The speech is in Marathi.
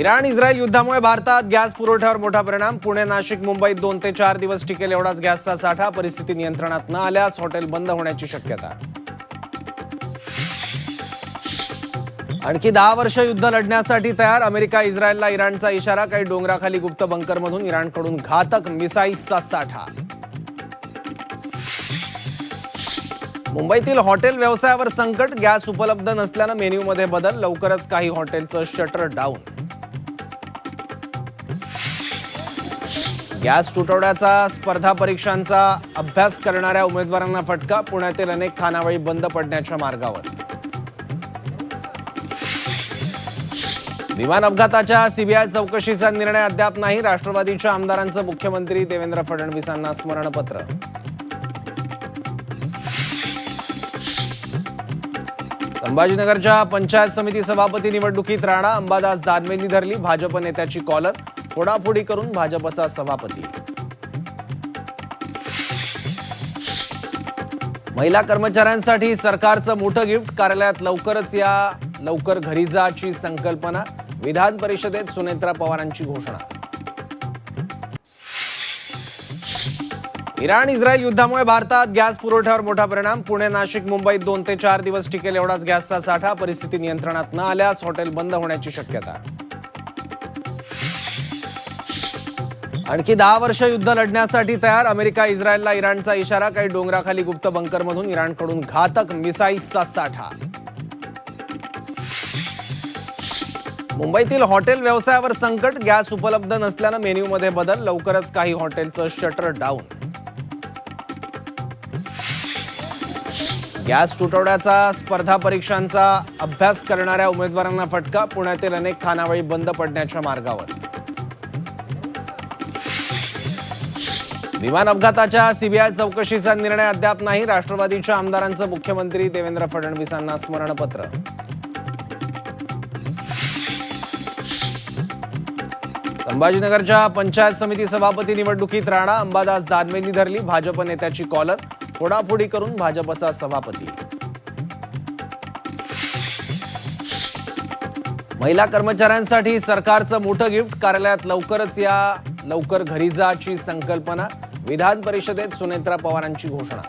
इराण इस्रायल युद्धामुळे भारतात गॅस पुरवठ्यावर मोठा परिणाम. पुणे, नाशिक, मुंबईत 2 ते 4 दिवस टिकेल एवढाच गॅसचा साठा. परिस्थिती नियंत्रणात न आल्यास हॉटेल बंद होण्याची शक्यता. आणखी 10 वर्ष युद्ध लढण्यासाठी तयार. अमेरिका इस्रायलला इराणचा इशारा. काही डोंगराखाली गुप्त बंकरमधून इराणकडून घातक मिसाईल्सचा साठा. मुंबईतील हॉटेल व्यवसायावर संकट. गॅस उपलब्ध नसल्यानं मेन्यूमध्ये बदल. लवकरच काही हॉटेलचं शटर डाऊन. गॅस तुटवड्याचा स्पर्धा परीक्षांचा अभ्यास करणाऱ्या उमेदवारांना फटका. पुण्यातील अनेक खानावळी बंद पडण्याच्या मार्गावर. विमान अपघाताच्या सीबीआय चौकशीचा निर्णय अद्याप नाही. राष्ट्रवादीच्या आमदारांचं मुख्यमंत्री देवेंद्र फडणवीसांना स्मरणपत्र. संभाजीनगरच्या पंचायत समिती सभापती निवडणुकीत राणा अंबादास दानवेंनी धरली भाजप नेत्याची कॉलर. फोडाफोडी करून भाजपचा सभापती. महिला कर्मचाऱ्यांसाठी सरकारचं मोठं गिफ्ट. कार्यालयात लवकरच या, लवकर घरी जाची संकल्पना. विधान परिषदेत सुनेत्रा पवारांची घोषणा. इराण इस्रायल युद्धामुळे भारतात गॅस पुरवठ्यावर मोठा परिणाम. पुणे, नाशिक, मुंबईत 2 ते 4 दिवस टिकेल एवढाच गॅसचा साठा. परिस्थिती नियंत्रणात न आल्यास हॉटेल बंद होण्याची शक्यता. आणखी 10 वर्ष युद्ध लढण्यासाठी तयार. अमेरिका इस्रायलला इराणचा इशारा. काही डोंगराखाली गुप्त बंकरमधून इराणकडून घातक मिसाईल्सचा साठा. मुंबईतील हॉटेल व्यवसायावर संकट. गॅस उपलब्ध नसल्यानं मेन्यूमध्ये बदल. लवकरच काही हॉटेलचं शटर डाऊन. गॅस तुटवड्याचा स्पर्धा परीक्षांचा अभ्यास करणाऱ्या उमेदवारांना फटका. पुण्यातील अनेक खानावळी बंद पडण्याच्या मार्गावर. विमान अपघाताच्या सीबीआय चौकशीचा निर्णय अद्याप नाही. राष्ट्रवादीच्या आमदारांचं मुख्यमंत्री देवेंद्र फडणवीसांना स्मरणपत्र. संभाजीनगरच्या पंचायत समिती सभापती निवडणुकीत राणा अंबादास दानवेंनी धरली भाजप नेत्याची कॉलर. फोडाफोडी करून भाजपचा सभापती. महिला कर्मचाऱ्यांसाठी सरकारचं मोठं गिफ्ट. कार्यालयात लवकरच या, लवकर घरी जाची संकल्पना. विधान परिषदेत सुनेत्रा पवारांची घोषणा.